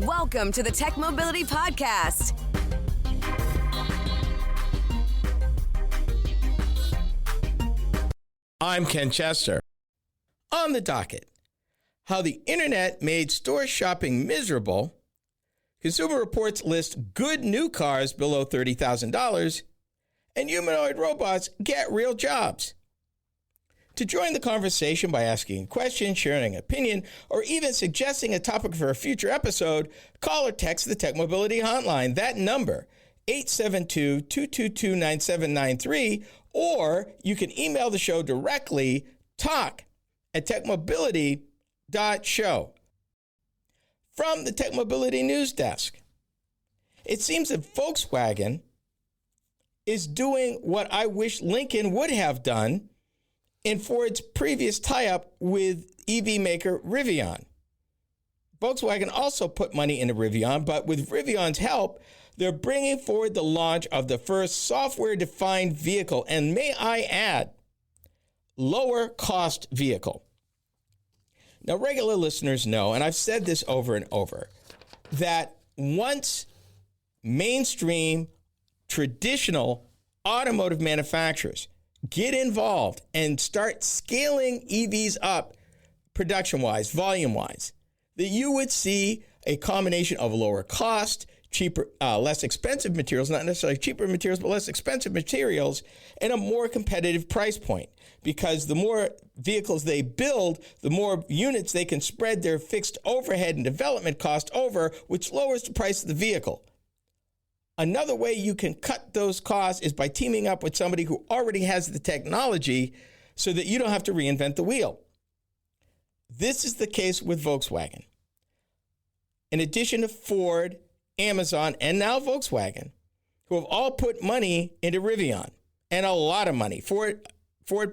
Welcome to the Tech Mobility Podcast. I'm Ken Chester. On the docket, how the internet made store shopping miserable, Consumer Reports list good new cars below $30,000, and humanoid robots get real jobs. To join the conversation by asking a question, sharing an opinion, or even suggesting a topic for a future episode, call or text the Tech Mobility Hotline. That number, 872-222-9793, or you can email the show directly, talk@techmobility.show. From the Tech Mobility News Desk, it seems that Volkswagen is doing what I wish Lincoln would have done in Ford's previous tie-up with EV maker Rivian. Volkswagen also put money into Rivian, but with Rivian's help, they're bringing forward the launch of the first software-defined vehicle, and may I add, lower-cost vehicle. Now, regular listeners know, and I've said this over and over, that once mainstream, traditional automotive manufacturers get involved and start scaling EVs up production-wise, volume-wise, that you would see a combination of lower cost, cheaper, less expensive materials, not necessarily cheaper materials, but less expensive materials, and a more competitive price point. Because the more vehicles they build, the more units they can spread their fixed overhead and development cost over, which lowers the price of the vehicle. Another way you can cut those costs is by teaming up with somebody who already has the technology so that you don't have to reinvent the wheel. This is the case with Volkswagen. In addition to Ford, Amazon, and now Volkswagen, who have all put money into Rivian, and a lot of money. Ford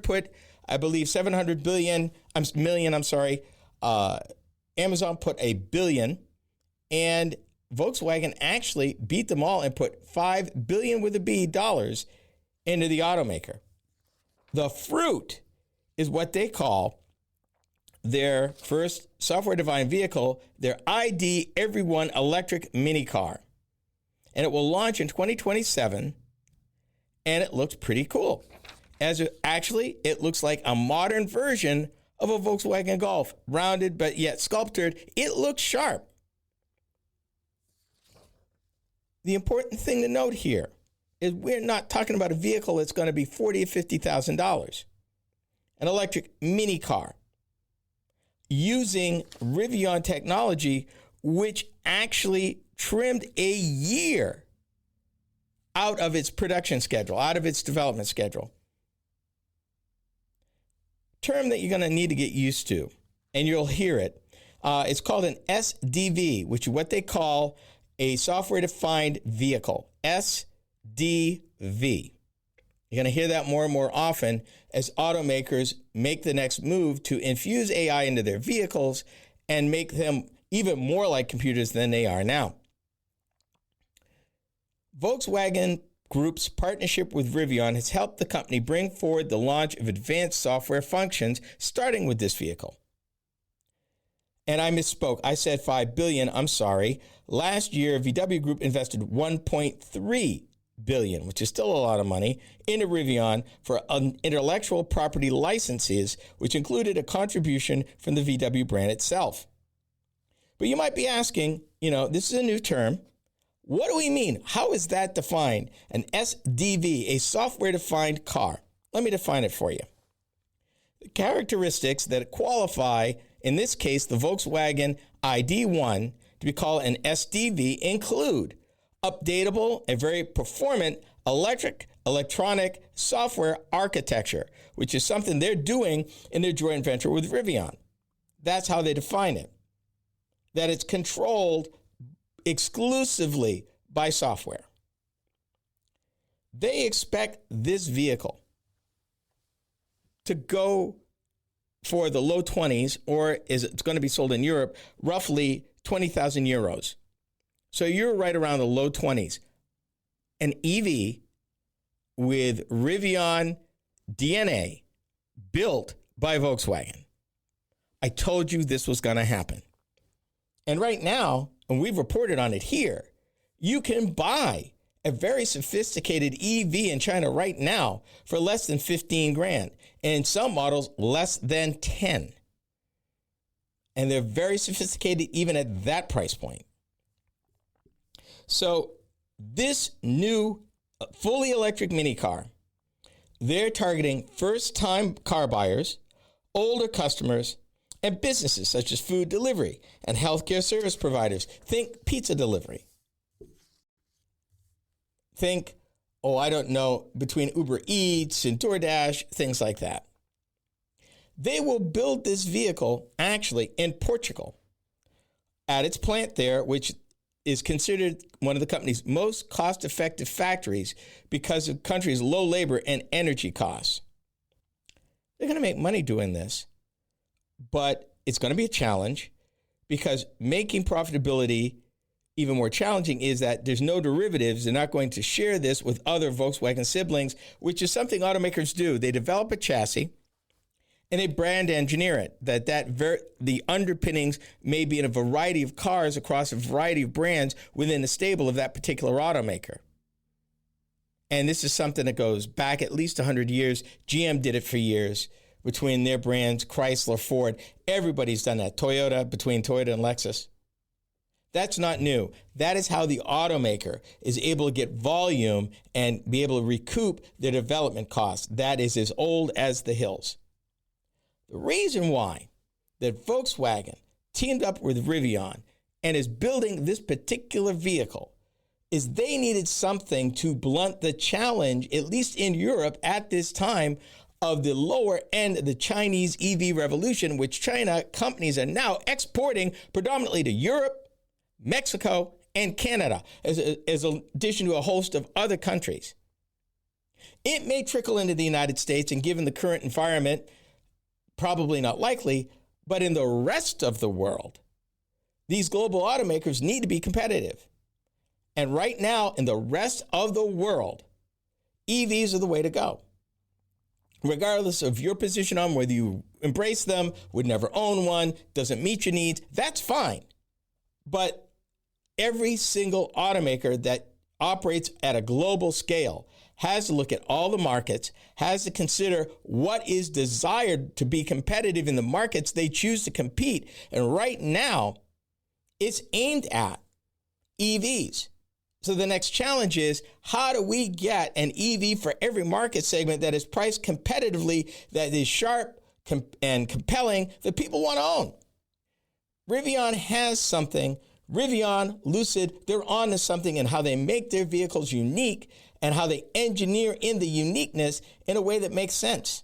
put, I believe, $700 million. Amazon put $1 billion, and Volkswagen actually beat them all and put $5 billion with a B dollars into the automaker. The fruit is what they call their first software-defined vehicle, their ID Everyone electric minicar. And it will launch in 2027, and it looks pretty cool. It looks like a modern version of a Volkswagen Golf, rounded but yet sculptured. It looks sharp. The important thing to note here is we're not talking about a vehicle that's going to be $40,000 or $50,000. An electric mini car using Rivian technology, which actually trimmed a year out of its production schedule, out of its development schedule. Term that you're going to need to get used to, and you'll hear it. It's called an SDV, which is what they call a software-defined vehicle, SDV. You're going to hear that more and more often as automakers make the next move to infuse AI into their vehicles and make them even more like computers than they are now. Volkswagen Group's partnership with Rivian has helped the company bring forward the launch of advanced software functions, starting with this vehicle. And I misspoke. I said $5 billion. I'm sorry. Last year, VW Group invested $1.3 billion, which is still a lot of money, into Rivian for intellectual property licenses, which included a contribution from the VW brand itself. But you might be asking, this is a new term. What do we mean? How is that defined? An SDV, a software-defined car. Let me define it for you. The characteristics that qualify, in this case, the Volkswagen ID1, to be called an SDV include updatable and very performant electronic software architecture, which is something they're doing in their joint venture with Rivian. That's how they define it. That it's controlled exclusively by software. They expect this vehicle to go for the low 20s, or is it's going to be sold in Europe, roughly 20,000 euros. So you're right around the low 20s. An EV with Rivian DNA built by Volkswagen. I told you this was going to happen. And right now, and we've reported on it here, you can buy a very sophisticated EV in China right now for less than 15 grand, and in some models, less than 10. And they're very sophisticated even at that price point. So this new fully electric minicar, they're targeting first-time car buyers, older customers, and businesses such as food delivery and healthcare service providers. Think pizza delivery. Think, between Uber Eats and DoorDash, things like that. They will build this vehicle actually in Portugal at its plant there, which is considered one of the company's most cost-effective factories because of the country's low labor and energy costs. They're going to make money doing this, but it's going to be a challenge because making profitability even more challenging is that there's no derivatives. They're not going to share this with other Volkswagen siblings, which is something automakers do. They develop a chassis and they brand engineer it. The underpinnings may be in a variety of cars across a variety of brands within the stable of that particular automaker. And this is something that goes back at least 100 years. GM did it for years between their brands, Chrysler, Ford. Everybody's done that. Toyota, between Toyota and Lexus. That's not new. That is how the automaker is able to get volume and be able to recoup their development costs. That is as old as the hills. The reason why that Volkswagen teamed up with Rivian and is building this particular vehicle is they needed something to blunt the challenge, at least in Europe at this time, of the lower end of the Chinese EV revolution, which China companies are now exporting predominantly to Europe, Mexico, and Canada, as addition to a host of other countries. It may trickle into the United States, and given the current environment, probably not likely, but in the rest of the world, these global automakers need to be competitive. And right now, in the rest of the world, EVs are the way to go. Regardless of your position on whether you embrace them, would never own one, doesn't meet your needs, that's fine. But every single automaker that operates at a global scale has to look at all the markets, has to consider what is desired to be competitive in the markets they choose to compete. And right now, it's aimed at EVs. So the next challenge is, how do we get an EV for every market segment that is priced competitively, that is sharp and compelling, that people want to own? Rivian has something. Rivian, Lucid, they're on to something in how they make their vehicles unique and how they engineer in the uniqueness in a way that makes sense.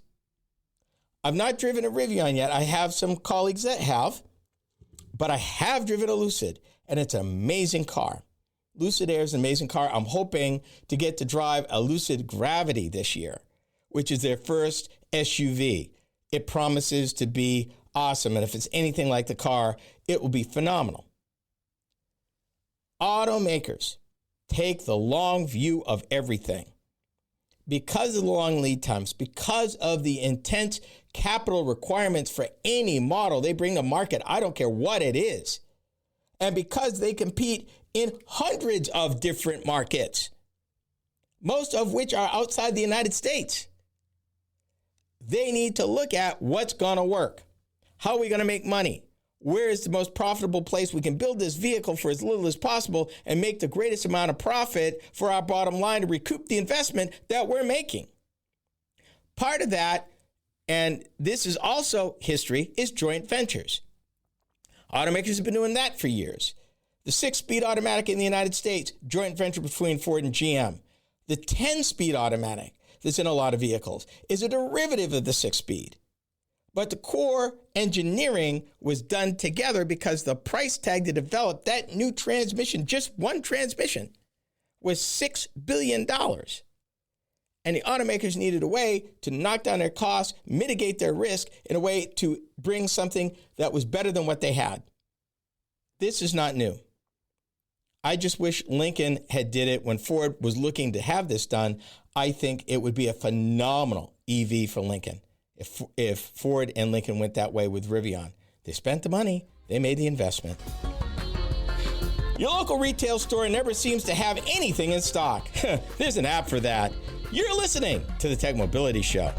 I've not driven a Rivian yet. I have some colleagues that have, but I have driven a Lucid, and it's an amazing car. Lucid Air is an amazing car. I'm hoping to get to drive a Lucid Gravity this year, which is their first SUV. It promises to be awesome, and if it's anything like the car, it will be phenomenal. Automakers take the long view of everything. Because of the long lead times, because of the intense capital requirements for any model they bring to market, I don't care what it is, and because they compete in hundreds of different markets, most of which are outside the United States, they need to look at what's going to work. How are we going to make money? Where is the most profitable place we can build this vehicle for as little as possible and make the greatest amount of profit for our bottom line to recoup the investment that we're making? Part of that, and this is also history, is joint ventures. Automakers have been doing that for years. The 6-speed automatic in the United States, joint venture between Ford and GM. The 10-speed automatic that's in a lot of vehicles is a derivative of the 6-speed. But the core engineering was done together because the price tag to develop that new transmission, just one transmission, was $6 billion. And the automakers needed a way to knock down their costs, mitigate their risk in a way to bring something that was better than what they had. This is not new. I just wish Lincoln had did it when Ford was looking to have this done. I think it would be a phenomenal EV for Lincoln if Ford and Lincoln went that way with Rivian. They spent the money. They made the investment. Your local retail store never seems to have anything in stock. There's an app for that. You're listening to the Tech Mobility Show.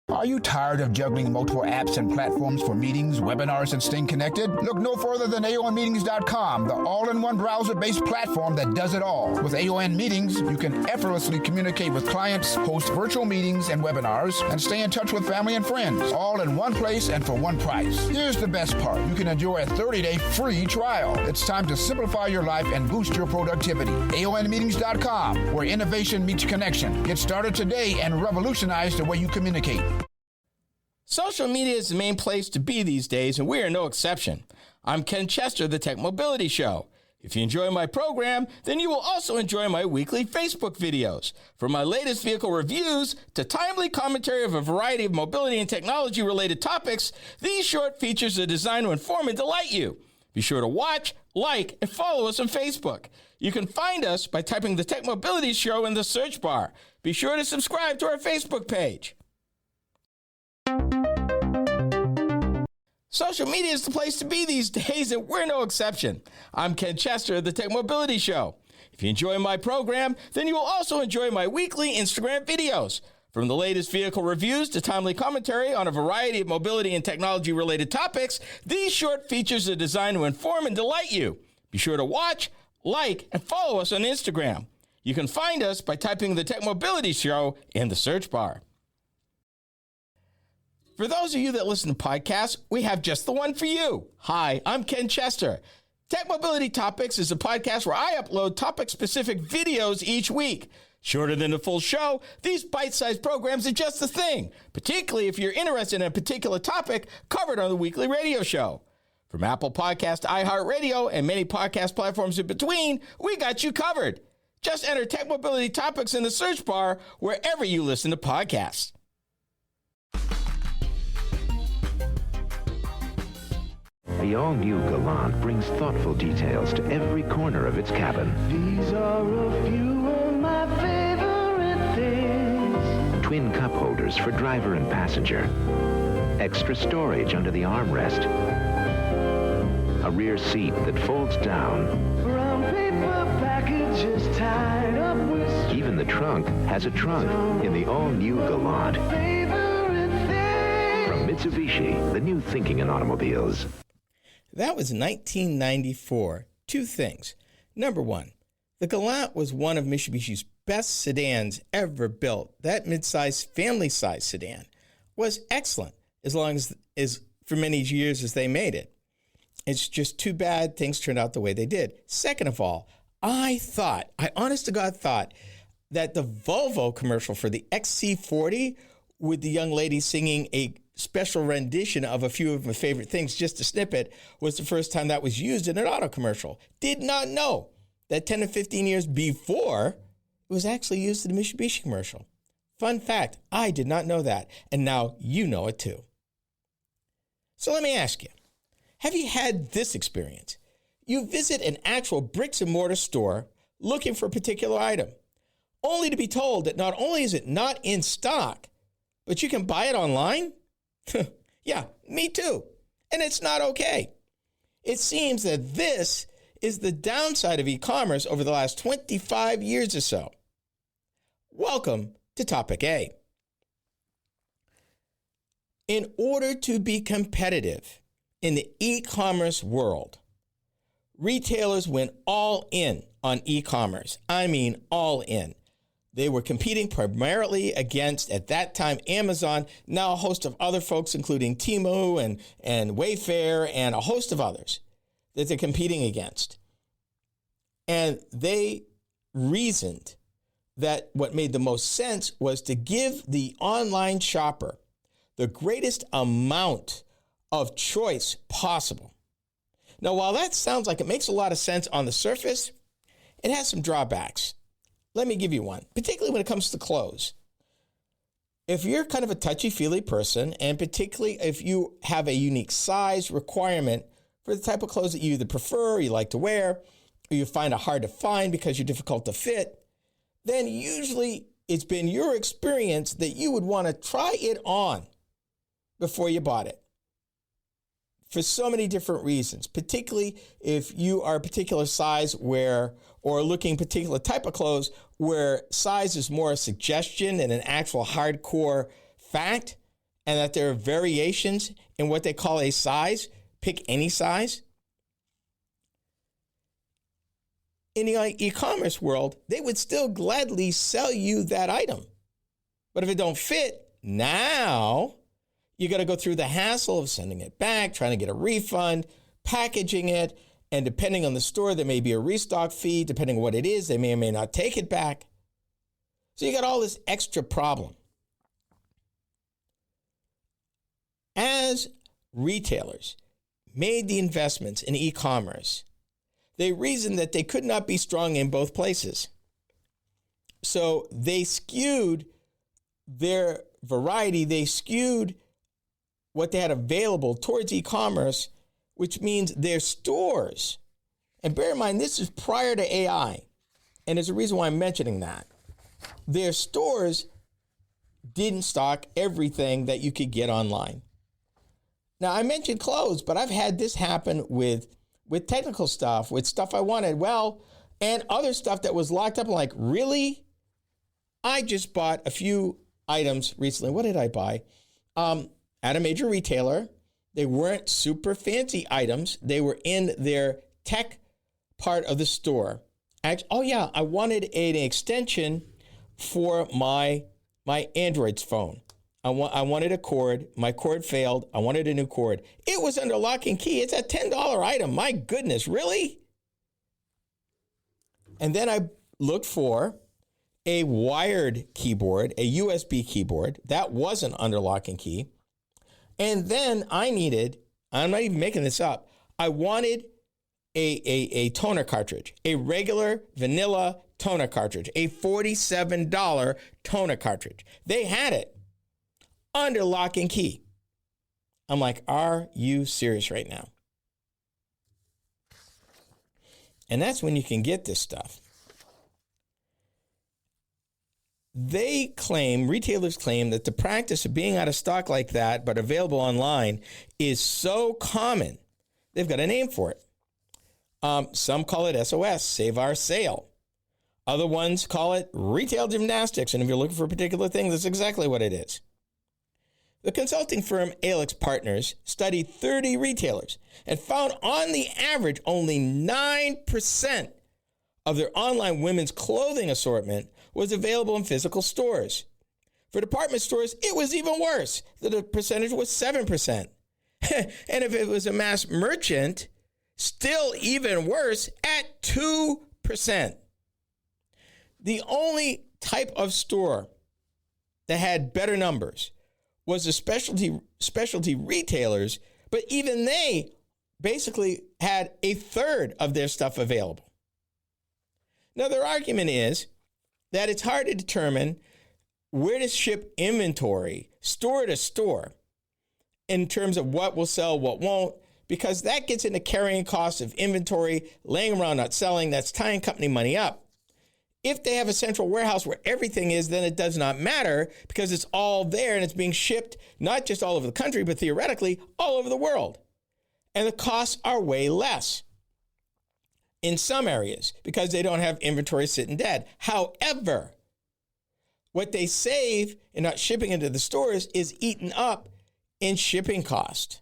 Are you tired of juggling multiple apps and platforms for meetings, webinars, and staying connected? Look no further than AONmeetings.com, the all-in-one browser-based platform that does it all. With AON Meetings, you can effortlessly communicate with clients, host virtual meetings and webinars, and stay in touch with family and friends, all in one place and for one price. Here's the best part. You can enjoy a 30-day free trial. It's time to simplify your life and boost your productivity. AONmeetings.com, where innovation meets connection. Get started today and revolutionize the way you communicate. Social media is the main place to be these days, and we are no exception. I'm Ken Chester, the Tech Mobility Show. If you enjoy my program, then you will also enjoy my weekly Facebook videos. From my latest vehicle reviews to timely commentary of a variety of mobility and technology-related topics, these short features are designed to inform and delight you. Be sure to watch, like, and follow us on Facebook. You can find us by typing the Tech Mobility Show in the search bar. Be sure to subscribe to our Facebook page. Social media is the place to be these days, and we're no exception. I'm Ken Chester of the Tech Mobility Show. If you enjoy my program, then you will also enjoy my weekly Instagram videos. From the latest vehicle reviews to timely commentary on a variety of mobility and technology-related topics, these short features are designed to inform and delight you. Be sure to watch, like, and follow us on Instagram. You can find us by typing the Tech Mobility Show in the search bar. For those of you that listen to podcasts, we have just the one for you. Hi, I'm Ken Chester. Tech Mobility Topics is a podcast where I upload topic-specific videos each week. Shorter than the full show, these bite-sized programs are just the thing, particularly if you're interested in a particular topic covered on the weekly radio show. From Apple Podcast to iHeartRadio and many podcast platforms in between, we got you covered. Just enter Tech Mobility Topics in the search bar wherever you listen to podcasts. The all-new Galant brings thoughtful details to every corner of its cabin. These are a few of my favorite things. Twin cup holders for driver and passenger. Extra storage under the armrest. A rear seat that folds down. Brown paper packages tied up with... Even the trunk has a trunk in the all-new Galant. Favorite things. From Mitsubishi, the new thinking in automobiles. That was 1994. Two things. Number one, the Galant was one of Mitsubishi's best sedans ever built. That mid-size, family-size sedan was excellent as long as for many years as they made it. It's just too bad things turned out the way they did. Second of all, I honest to God thought that the Volvo commercial for the XC40 with the young lady singing a special rendition of a few of my favorite things, just a snippet, was the first time that was used in an auto commercial. Did not know that 10 to 15 years before, it was actually used in a Mitsubishi commercial. Fun fact, I did not know that, and now you know it too. So let me ask you, have you had this experience? You visit an actual bricks and mortar store looking for a particular item, only to be told that not only is it not in stock, but you can buy it online? Yeah, me too. And it's not okay. It seems that this is the downside of e-commerce over the last 25 years or so. Welcome to Topic A. In order to be competitive in the e-commerce world, retailers went all in on e-commerce. I mean, all in. They were competing primarily against, at that time, Amazon, now a host of other folks, including Temu and Wayfair and a host of others that they're competing against. And they reasoned that what made the most sense was to give the online shopper the greatest amount of choice possible. Now, while that sounds like it makes a lot of sense on the surface, it has some drawbacks. Let me give you one, particularly when it comes to clothes. If you're kind of a touchy-feely person, and particularly if you have a unique size requirement for the type of clothes that you either prefer or you like to wear, or you find it hard to find because you're difficult to fit, then usually it's been your experience that you would want to try it on before you bought it. for so many different reasons, particularly if you are a particular size or looking particular type of clothes where size is more a suggestion than an actual hardcore fact, and that there are variations in what they call a size. Pick any size. In the e-commerce world, they would still gladly sell you that item. But if it don't fit, now you got to go through the hassle of sending it back, trying to get a refund, packaging it, and depending on the store, there may be a restock fee. Depending on what it is, they may or may not take it back. So you got all this extra problem. As retailers made the investments in e-commerce, they reasoned that they could not be strong in both places. So they skewed their variety, they skewed what they had available towards e-commerce, which means their stores, and bear in mind, this is prior to AI, and there's a reason why I'm mentioning that. Their stores didn't stock everything that you could get online. Now, I mentioned clothes, but I've had this happen with technical stuff, with stuff I wanted, and other stuff that was locked up. I'm like, really? I just bought a few items recently. What did I buy? At a major retailer. They weren't super fancy items. They were in their tech part of the store. I wanted an extension for my Android's phone. I wanted a cord. My cord failed. I wanted a new cord. It was under lock and key. It's a $10 item. My goodness, really? And then I looked for a wired keyboard, a USB keyboard. That wasn't under lock and key. And then I'm not even making this up, I wanted a toner cartridge, a regular vanilla toner cartridge, a $47 toner cartridge. They had it under lock and key. I'm like, are you serious right now? And that's when you can get this stuff. Retailers claim that the practice of being out of stock like that, but available online, is so common. They've got a name for it. Some call it SOS, Save Our Sale. Other ones call it retail gymnastics. And if you're looking for a particular thing, that's exactly what it is. The consulting firm Alex Partners studied 30 retailers and found on the average only 9% of their online women's clothing assortment was available in physical stores. For department stores, it was even worse. The percentage was 7%. And if it was a mass merchant, still even worse at 2%. The only type of store that had better numbers was the specialty retailers, but even they basically had a third of their stuff available. Now, their argument is that it's hard to determine where to ship inventory store to store in terms of what will sell, what won't, because that gets into carrying costs of inventory, laying around not selling. That's tying company money up. If they have a central warehouse where everything is, then it does not matter because it's all there and it's being shipped not just all over the country, but theoretically all over the world. And the costs are way less in some areas because they don't have inventory sitting dead. However, what they save in not shipping into the stores is eaten up in shipping cost.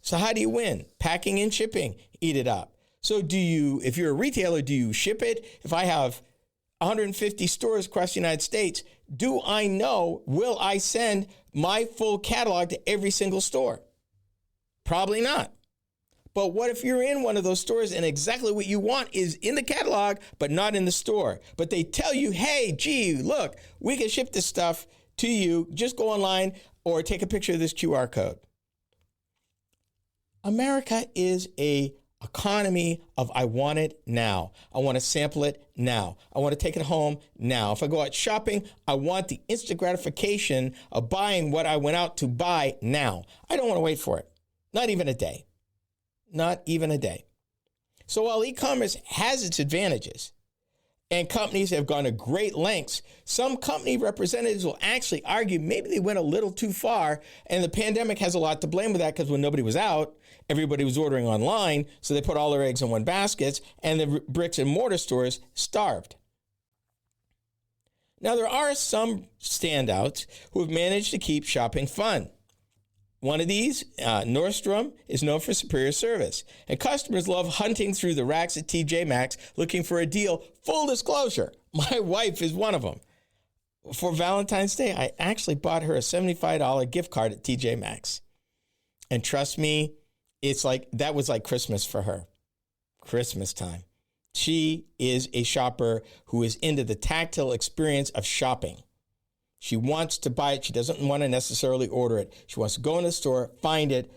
So how do you win? Packing and shipping, eat it up. So if you're a retailer, do you ship it? If I have 150 stores across the United States, will I send my full catalog to every single store? Probably not. But what if you're in one of those stores and exactly what you want is in the catalog, but not in the store? But they tell you, hey, gee, look, we can ship this stuff to you. Just go online or take a picture of this QR code. America is a economy of I want it now. I want to sample it now. I want to take it home now. If I go out shopping, I want the instant gratification of buying what I went out to buy now. I don't want to wait for it. Not even a day. Not even a day. So while e-commerce has its advantages, And companies have gone to great lengths. Some company representatives will actually argue maybe they went a little too far, and the pandemic has a lot to blame with that because when nobody was out, everybody was ordering online, so they put all their eggs in one basket, and the bricks and mortar stores starved. Now, there are some standouts who have managed to keep shopping fun. One of these, Nordstrom, is known for superior service, and customers love hunting through the racks at TJ Maxx looking for a deal. Full disclosure, my wife is one of them. For Valentine's Day, I actually bought her a $75 gift card at TJ Maxx. And trust me, that was like Christmas for her. Christmas time. She is a shopper who is into the tactile experience of shopping. She wants to buy it. She doesn't want to necessarily order it. She wants to go in the store, find it,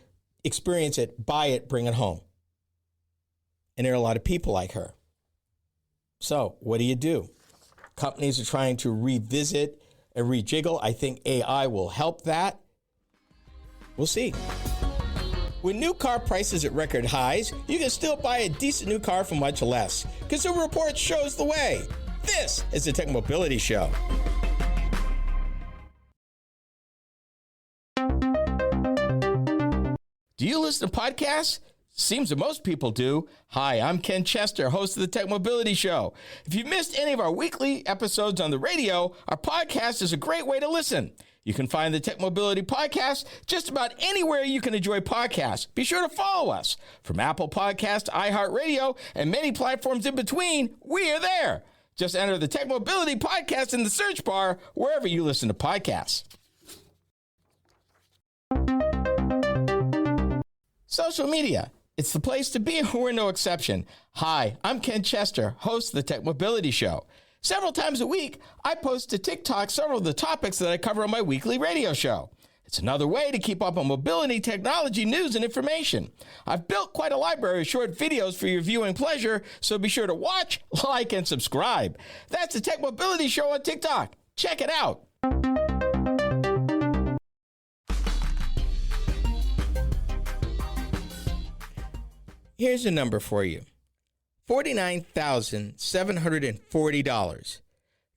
experience it, buy it, bring it home. And there are a lot of people like her. So what do? Companies are trying to revisit and rejiggle. I think AI will help that. We'll see. With new car prices at record highs, you can still buy a decent new car for much less. Consumer Reports shows the way. This is the Tech Mobility Show. Do you listen to podcasts? Seems that most people do. Hi, I'm Ken Chester, host of the Tech Mobility Show. If you missed any of our weekly episodes on the radio, our podcast is a great way to listen. You can find the Tech Mobility Podcast just about anywhere you can enjoy podcasts. Be sure to follow us. From Apple Podcasts to iHeartRadio and many platforms in between, we are there. Just enter the Tech Mobility Podcast in the search bar wherever you listen to podcasts. Social media. It's the place to be, and we're no exception. Hi, I'm Ken Chester, host of the Tech Mobility Show. Several times a week, I post to TikTok several of the topics that I cover on my weekly radio show. It's another way to keep up on mobility, technology, news, and information. I've built quite a library of short videos for your viewing pleasure, so be sure to watch, like, and subscribe. That's the Tech Mobility Show on TikTok. Check it out. Here's a number for you. $49,740.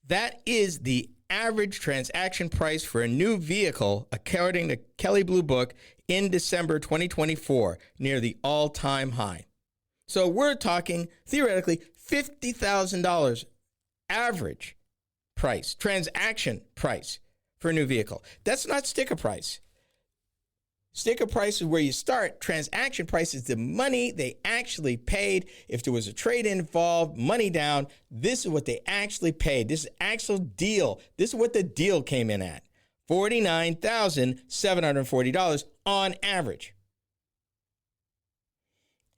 That is the average transaction price for a new vehicle, according to Kelley Blue Book, in December 2024, near the all-time high. So we're talking, theoretically, $50,000 average price, transaction price for a new vehicle. That's not sticker price. Sticker price is where you start. Transaction price is the money they actually paid. If there was a trade-in involved, money down, this is what they actually paid. This is actual deal. This is what the deal came in at. $49,740 on average.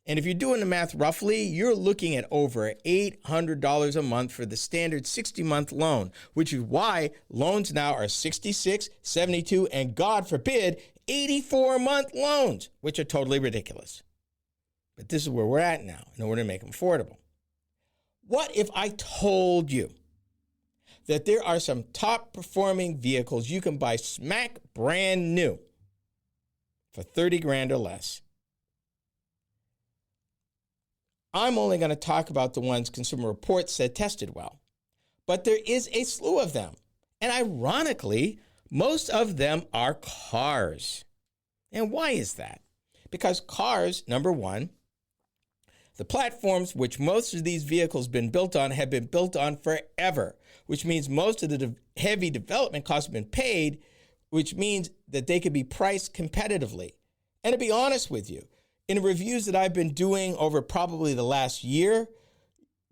And if you're doing the math roughly, you're looking at over $800 a month for the standard 60-month loan, which is why loans now are 66, 72, and God forbid, 84-month loans, which are totally ridiculous. But this is where we're at now in order to make them affordable. What if I told you that there are some top-performing vehicles you can buy smack brand new for $30,000 or less? I'm only going to talk about the ones Consumer Reports said tested well. But there is a slew of them. And ironically, most of them are cars. And why is that? Because cars, number one, the platforms which most of these vehicles have been built on have been built on forever, which means most of the heavy development costs have been paid, which means that they could be priced competitively. And to be honest with you, in reviews that I've been doing over probably the last year,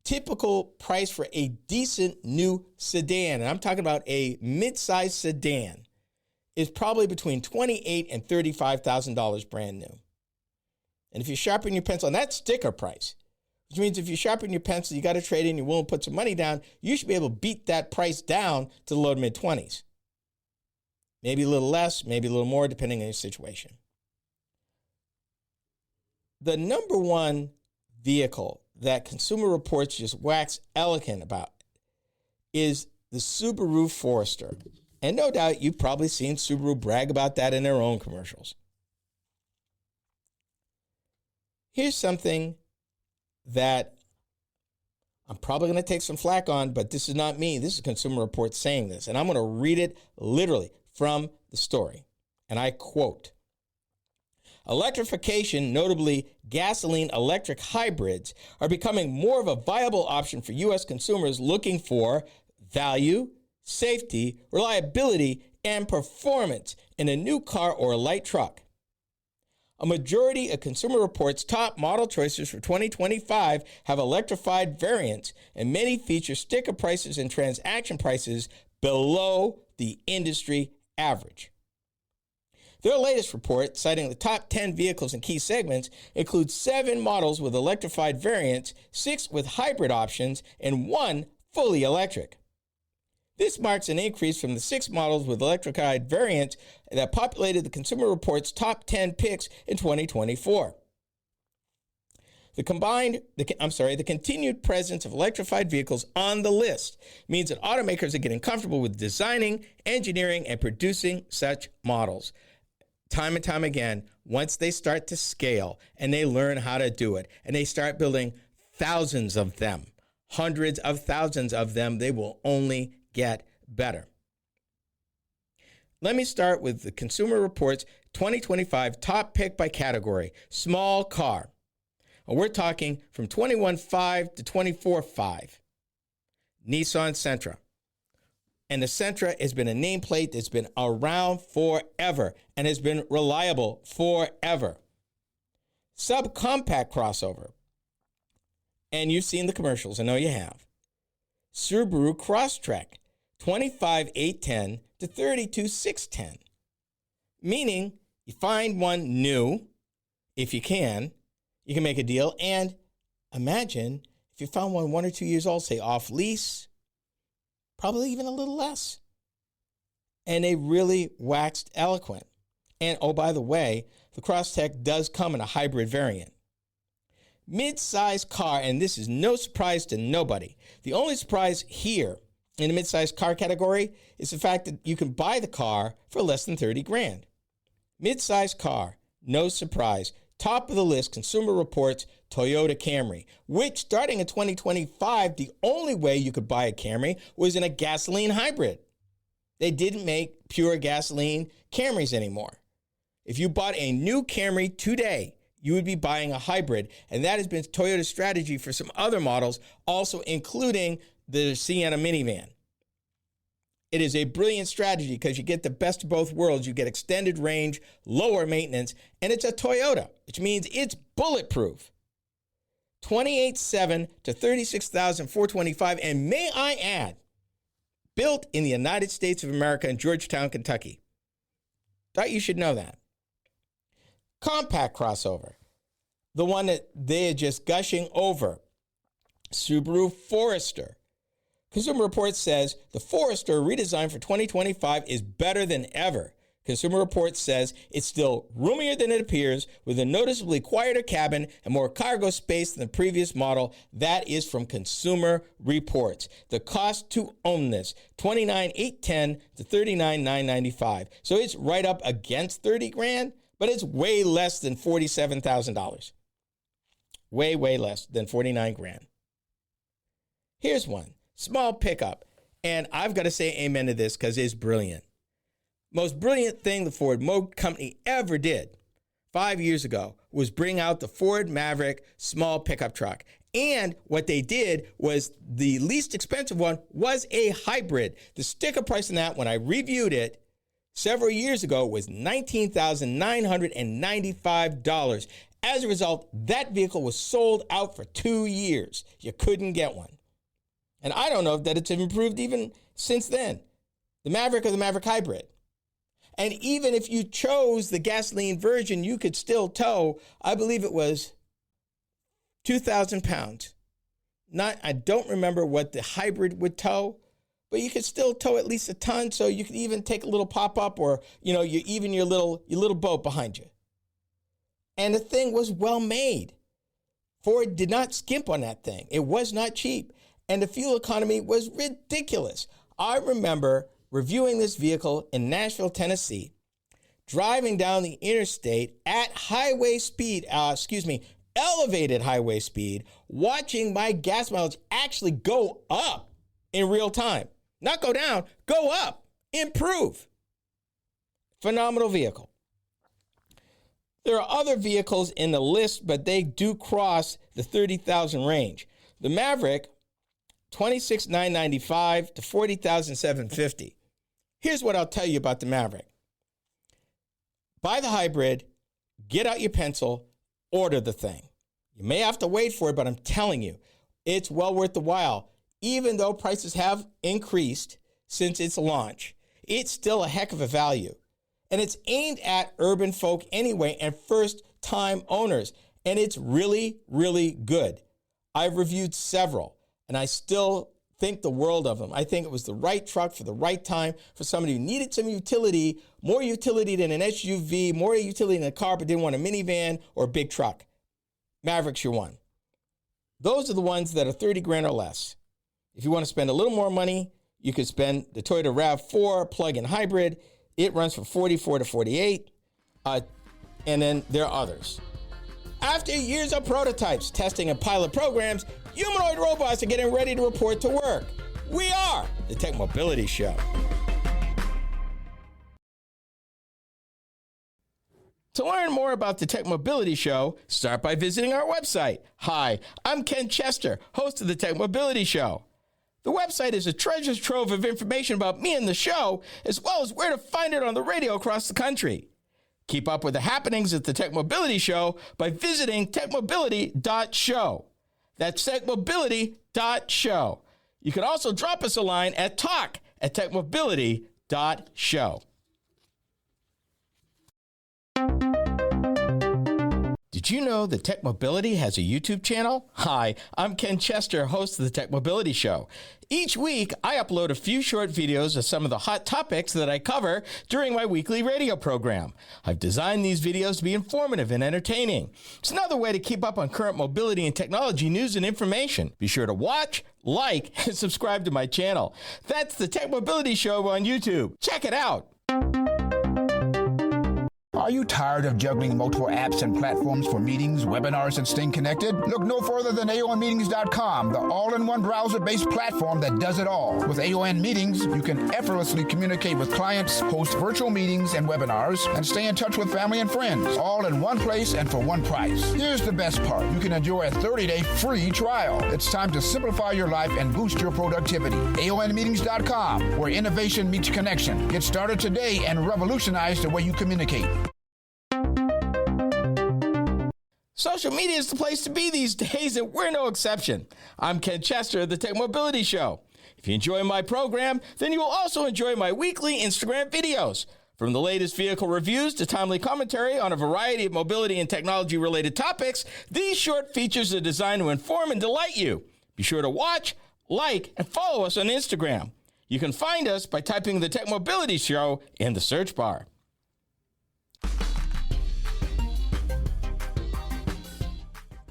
typical price for a decent new sedan, and I'm talking about a mid-sized sedan, is probably between $28,000 and $35,000 brand new. And if you sharpen your pencil, and that's sticker price, which means if you sharpen your pencil, you got to trade in, you're willing to put some money down, you should be able to beat that price down to the low to mid-20s. Maybe a little less, maybe a little more, depending on your situation. The number one vehicle that Consumer Reports just wax eloquent about is the Subaru Forester. And no doubt you've probably seen Subaru brag about that in their own commercials. Here's something that I'm probably going to take some flack on, but this is not me. This is Consumer Reports saying this, and I'm going to read it literally from the story. And I quote, electrification, notably gasoline-electric hybrids, are becoming more of a viable option for U.S. consumers looking for value, safety, reliability, and performance in a new car or a light truck. A majority of Consumer Reports' top model choices for 2025 have electrified variants, and many feature sticker prices and transaction prices below the industry average. Their latest report, citing the top 10 vehicles in key segments, includes 7 models with electrified variants, 6 with hybrid options, and 1 fully electric. This marks an increase from the 6 models with electrified variants that populated the Consumer Reports' top 10 picks in 2024. The continued presence of electrified vehicles on the list means that automakers are getting comfortable with designing, engineering, and producing such models. Time and time again, once they start to scale and they learn how to do it and they start building thousands of them, hundreds of thousands of them, they will only get better. Let me start with the Consumer Reports 2025 top pick by category, small car. And we're talking from 21.5 to 24.5. Nissan Sentra. And the Sentra has been a nameplate that's been around forever and has been reliable forever. Subcompact crossover. And you've seen the commercials, I know you have. Subaru Crosstrek, 25,810 to 32,610. Meaning, you find one new, if you can make a deal. And imagine if you found one 1 or 2 years old, say off lease, probably even a little less. And they really waxed eloquent. And oh, by the way, the Crosstrek does come in a hybrid variant. Mid-size car, and this is no surprise to nobody. The only surprise here in the mid-size car category is the fact that you can buy the car for less than 30 grand. Mid-size car, no surprise. Top of the list, Consumer Reports, Toyota Camry, which starting in 2025, the only way you could buy a Camry was in a gasoline hybrid. They didn't make pure gasoline Camrys anymore. If you bought a new Camry today, you would be buying a hybrid, and that has been Toyota's strategy for some other models, also including the Sienna minivan. It is a brilliant strategy because you get the best of both worlds. You get extended range, lower maintenance, and it's a Toyota, which means it's bulletproof. 28,700 to 36,425, and may I add, built in the United States of America in Georgetown, Kentucky. Thought you should know that. Compact crossover, the one that they are just gushing over, Subaru Forester. Consumer Reports says the Forester redesigned for 2025 is better than ever. Consumer Reports says it's still roomier than it appears, with a noticeably quieter cabin and more cargo space than the previous model. That is from Consumer Reports. The cost to own this, $29,810 to $39,995. So it's right up against 30 grand, but it's way less than $47,000. Way less than 49 grand. Here's one, small pickup. And I've got to say amen to this because it's brilliant. Most brilliant thing the Ford Motor Company ever did 5 years ago was bring out the Ford Maverick small pickup truck. And what they did was the least expensive one was a hybrid. The sticker price on that, when I reviewed it several years ago, was $19,995. As a result, that vehicle was sold out for 2 years. You couldn't get one. And I don't know that it's improved even since then. The Maverick or the Maverick Hybrid. And even if you chose the gasoline version, you could still tow, I believe it was 2,000 pounds. I don't remember what the hybrid would tow, but you could still tow at least a ton, so you could even take a little pop-up or, your little boat behind you. And the thing was well made. Ford did not skimp on that thing. It was not cheap. And the fuel economy was ridiculous. I remember reviewing this vehicle in Nashville, Tennessee, driving down the interstate at highway speed, elevated highway speed, watching my gas mileage actually go up in real time. Not go down, go up, improve. Phenomenal vehicle. There are other vehicles in the list, but they do cross the 30,000 range. The Maverick, $26,995 to $40,750. Here's what I'll tell you about the Maverick. Buy the hybrid, get out your pencil, order the thing. You may have to wait for it, but I'm telling you, it's well worth the while. Even though prices have increased since its launch, it's still a heck of a value. And it's aimed at urban folk anyway and first-time owners. And it's really, really good. I've reviewed several, and I still think the world of them. I think it was the right truck for the right time for somebody who needed some utility, more utility than an SUV, more utility than a car, but didn't want a minivan or a big truck. Maverick's your one. Those are the ones that are 30 grand or less. If you want to spend a little more money, you could spend the Toyota RAV4 plug-in hybrid. It runs from 44 to 48, and then there are others. After years of prototypes, testing, and pilot programs, humanoid robots are getting ready to report to work. We are the Tech Mobility Show. To learn more about the Tech Mobility Show, start by visiting our website. Hi, I'm Ken Chester, host of the Tech Mobility Show. The website is a treasure trove of information about me and the show, as well as where to find it on the radio across the country. Keep up with the happenings at the Tech Mobility Show by visiting techmobility.show. That's techmobility.show. You can also drop us a line at talk@techmobility.show. Did you know that Tech Mobility has a YouTube channel? Hi, I'm Ken Chester, host of the Tech Mobility Show. Each week, I upload a few short videos of some of the hot topics that I cover during my weekly radio program. I've designed these videos to be informative and entertaining. It's another way to keep up on current mobility and technology news and information. Be sure to watch, like, and subscribe to my channel. That's the Tech Mobility Show on YouTube. Check it out. Are you tired of juggling multiple apps and platforms for meetings, webinars, and staying connected? Look no further than AONmeetings.com, the all-in-one browser-based platform that does it all. With AON Meetings, you can effortlessly communicate with clients, host virtual meetings and webinars, and stay in touch with family and friends, all in one place and for one price. Here's the best part. You can enjoy a 30-day free trial. It's time to simplify your life and boost your productivity. AONmeetings.com, where innovation meets connection. Get started today and revolutionize the way you communicate. Social media is the place to be these days, and we're no exception. I'm Ken Chester of the Tech Mobility Show. If you enjoy my program, then you will also enjoy my weekly Instagram videos. From the latest vehicle reviews to timely commentary on a variety of mobility and technology-related topics, these short features are designed to inform and delight you. Be sure to watch, like, and follow us on Instagram. You can find us by typing the Tech Mobility Show in the search bar.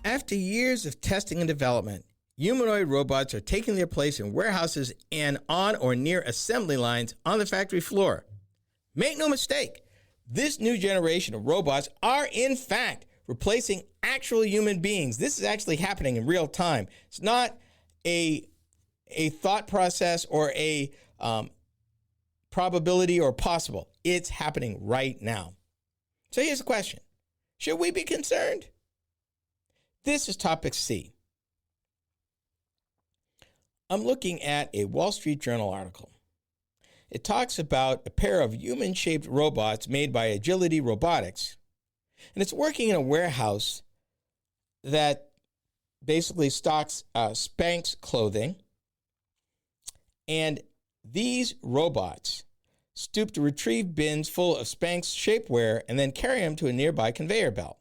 After years of testing and development, humanoid robots are taking their place in warehouses and on or near assembly lines on the factory floor. Make no mistake, this new generation of robots are in fact replacing actual human beings. This is actually happening in real time. It's not a thought process or a probability or possible. It's happening right now. So here's the question. Should we be concerned? This is topic C. I'm looking at a Wall Street Journal article. It talks about a pair of human-shaped robots made by Agility Robotics, and it's working in a warehouse that basically stocks Spanx clothing, and these robots stoop to retrieve bins full of Spanx shapewear and then carry them to a nearby conveyor belt.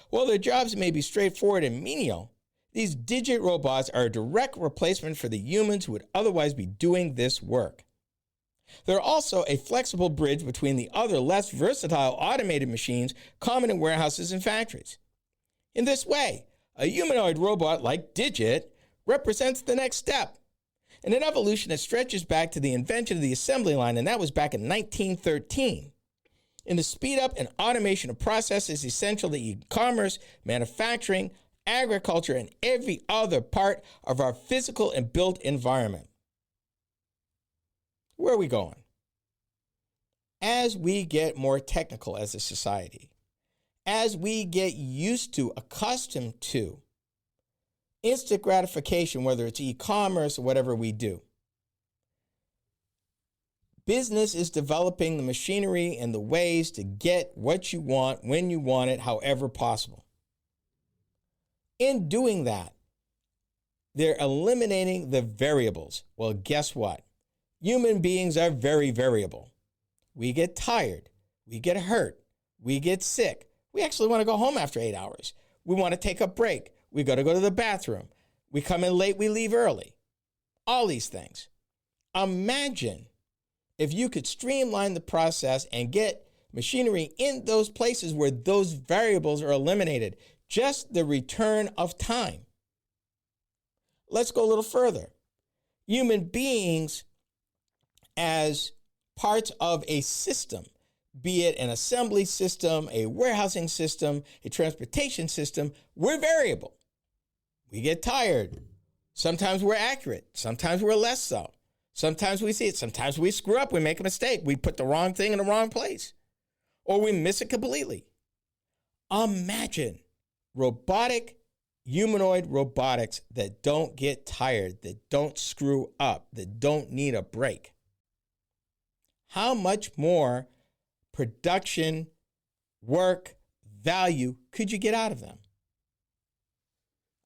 While their jobs may be straightforward and menial, these digit robots are a direct replacement for the humans who would otherwise be doing this work. They're also a flexible bridge between the other less versatile automated machines common in warehouses and factories. In this way, a humanoid robot like Digit represents the next step in an evolution that stretches back to the invention of the assembly line, and that was back in 1913. And the speed up and automation of processes essential to e-commerce, manufacturing, agriculture, and every other part of our physical and built environment. Where are we going? As we get more technical as a society, as we get used to, accustomed to instant gratification, whether it's e-commerce or whatever we do, business is developing the machinery and the ways to get what you want, when you want it, however possible. In doing that, they're eliminating the variables. Well, guess what? Human beings are very variable. We get tired. We get hurt. We get sick. We actually want to go home after 8 hours. We want to take a break. We got to go to the bathroom. We come in late, we leave early. All these things. Imagine if you could streamline the process and get machinery in those places where those variables are eliminated. Just the return of time. Let's go a little further. Human beings as parts of a system, be it an assembly system, a warehousing system, a transportation system, we're variable. We get tired. Sometimes we're accurate. Sometimes we're less so. Sometimes we see it. Sometimes we screw up. We make a mistake. We put the wrong thing in the wrong place. Or we miss it completely. Imagine robotic, humanoid robotics that don't get tired, that don't screw up, that don't need a break. How much more production, work, value could you get out of them?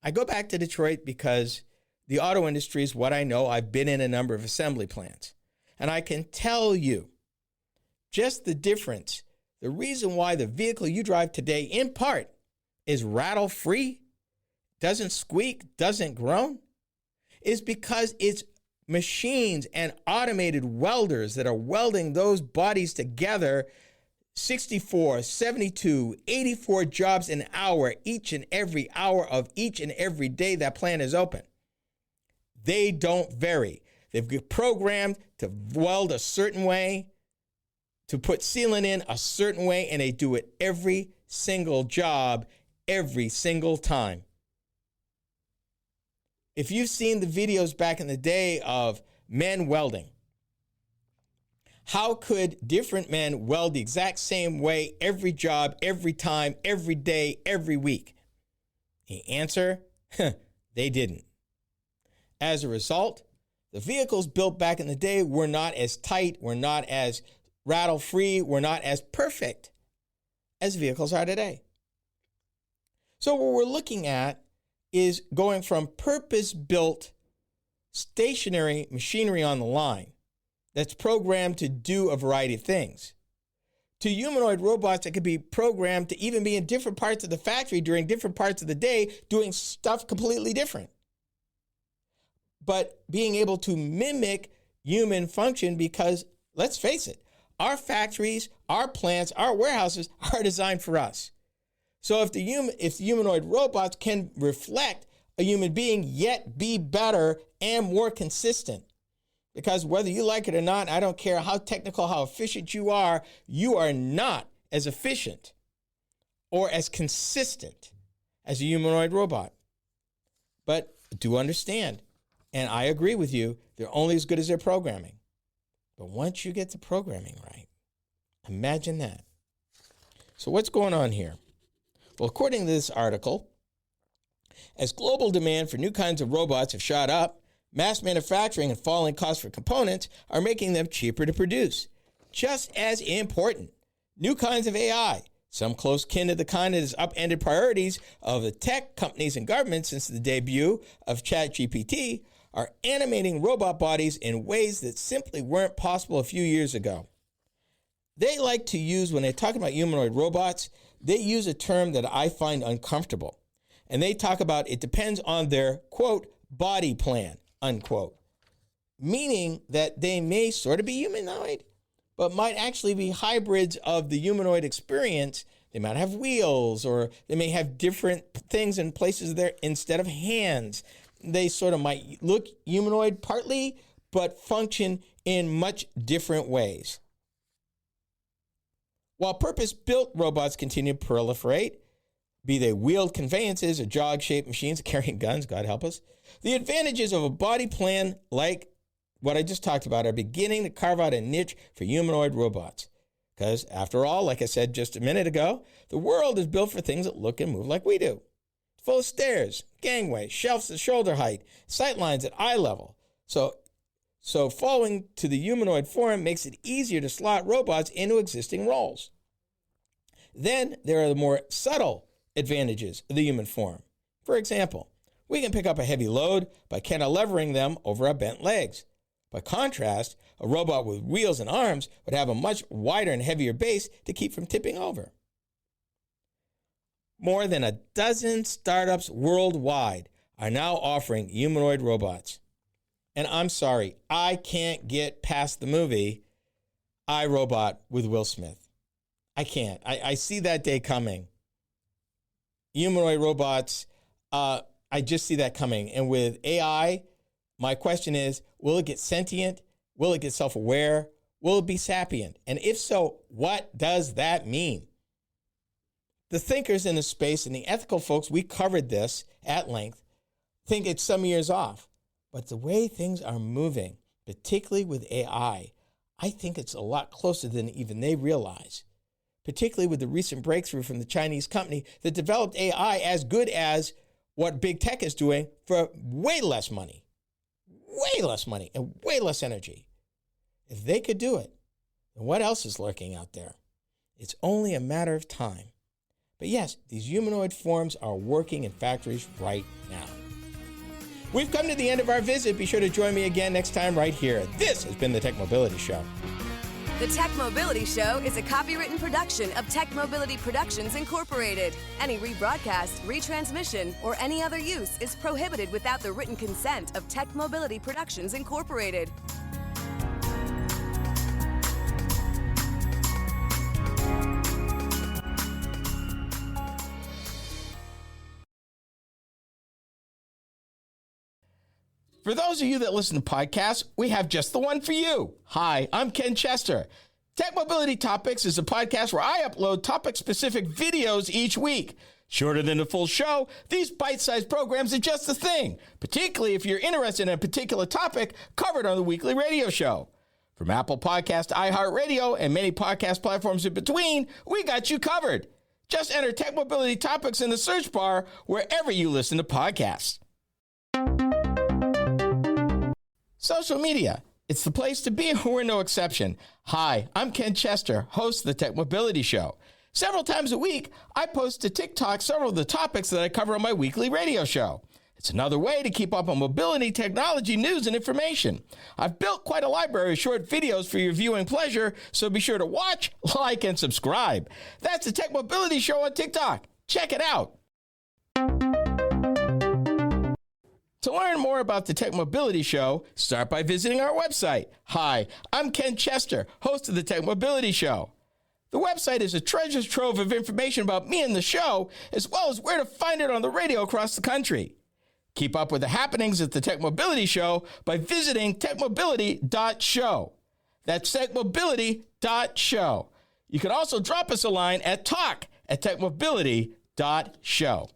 I go back to Detroit because the auto industry is what I know. I've been in a number of assembly plants. And I can tell you just the difference. The reason why the vehicle you drive today, in part, is rattle-free, doesn't squeak, doesn't groan, is because it's machines and automated welders that are welding those bodies together 64, 72, 84 jobs an hour, each and every hour of each and every day that plant is open. They don't vary. They've been programmed to weld a certain way, to put sealant in a certain way, and they do it every single job, every single time. If you've seen the videos back in the day of men welding, how could different men weld the exact same way every job, every time, every day, every week? The answer, they didn't. As a result, the vehicles built back in the day were not as tight, were not as rattle-free, were not as perfect as vehicles are today. So what we're looking at is going from purpose-built stationary machinery on the line that's programmed to do a variety of things, to humanoid robots that could be programmed to even be in different parts of the factory during different parts of the day doing stuff completely different, but being able to mimic human function because, let's face it, our factories, our plants, our warehouses are designed for us. So if the humanoid robots can reflect a human being, yet be better and more consistent, because whether you like it or not, I don't care how technical, how efficient you are not as efficient or as consistent as a humanoid robot. But do understand, and I agree with you, they're only as good as their programming. But once you get the programming right, imagine that. So what's going on here? Well, according to this article, as global demand for new kinds of robots have shot up, mass manufacturing and falling costs for components are making them cheaper to produce. Just as important, new kinds of AI, some close kin to the kind that has upended priorities of the tech companies and governments since the debut of ChatGPT, are animating robot bodies in ways that simply weren't possible a few years ago. They like to use, when they're talking about humanoid robots, they use a term that I find uncomfortable. And they talk about it depends on their, quote, body plan, unquote. Meaning that they may sort of be humanoid, but might actually be hybrids of the humanoid experience. They might have wheels, or they may have different things in places there instead of hands. They sort of might look humanoid partly, but function in much different ways. While purpose-built robots continue to proliferate, be they wheeled conveyances or jog-shaped machines carrying guns, God help us, the advantages of a body plan like what I just talked about are beginning to carve out a niche for humanoid robots. Because, after all, like I said just a minute ago, the world is built for things that look and move like we do. It's full of stairs, gangways, shelves at shoulder height, sight lines at eye level. So following to the humanoid form makes it easier to slot robots into existing roles. Then there are the more subtle advantages of the human form. For example, we can pick up a heavy load by cantilevering them over our bent legs. By contrast, a robot with wheels and arms would have a much wider and heavier base to keep from tipping over. More than a dozen startups worldwide are now offering humanoid robots. And I'm sorry, I can't get past the movie I, Robot with Will Smith. I can't. I see that day coming. Humanoid robots, I just see that coming. And with AI, my question is, will it get sentient? Will it get self-aware? Will it be sapient? And if so, what does that mean? The thinkers in the space and the ethical folks, we covered this at length, think it's some years off. But the way things are moving, particularly with AI, I think it's a lot closer than even they realize, particularly with the recent breakthrough from the Chinese company that developed AI as good as what big tech is doing for way less money, and way less energy. If they could do it, then what else is lurking out there? It's only a matter of time. But yes, these humanoid forms are working in factories right now. We've come to the end of our visit. Be sure to join me again next time right here. This has been the Tech Mobility Show. The Tech Mobility Show is a copywritten production of Tech Mobility Productions, Incorporated. Any rebroadcast, retransmission, or any other use is prohibited without the written consent of Tech Mobility Productions, Incorporated. For those of you that listen to podcasts, we have just the one for you. Hi, I'm Ken Chester. Tech Mobility Topics is a podcast where I upload topic-specific videos each week. Shorter than the full show, these bite-sized programs are just the thing, particularly if you're interested in a particular topic covered on the weekly radio show. From Apple Podcast to iHeartRadio and many podcast platforms in between, we got you covered. Just enter Tech Mobility Topics in the search bar wherever you listen to podcasts. Social media. It's the place to be, and we're no exception. Hi, I'm Ken Chester, host of the Tech Mobility Show. Several times a week, I post to TikTok several of the topics that I cover on my weekly radio show. It's another way to keep up on mobility, technology, news, and information. I've built quite a library of short videos for your viewing pleasure, so be sure to watch, like, and subscribe. That's the Tech Mobility Show on TikTok. Check it out. To learn more about the Tech Mobility Show, start by visiting our website. Hi, I'm Ken Chester, host of the Tech Mobility Show. The website is a treasure trove of information about me and the show, as well as where to find it on the radio across the country. Keep up with the happenings at the Tech Mobility Show by visiting techmobility.show. That's techmobility.show. You can also drop us a line at talk@techmobility.show.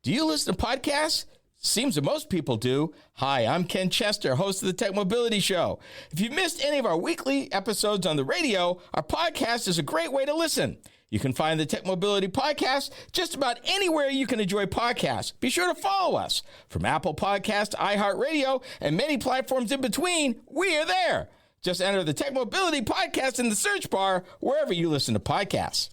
Do you listen to podcasts? Seems that most people do. Hi, I'm Ken Chester, host of the Tech Mobility Show. If you missed any of our weekly episodes on the radio, our podcast is a great way to listen. You can find the Tech Mobility Podcast just about anywhere you can enjoy podcasts. Be sure to follow us. From Apple Podcasts to iHeartRadio and many platforms in between, we are there. Just enter the Tech Mobility Podcast in the search bar wherever you listen to podcasts.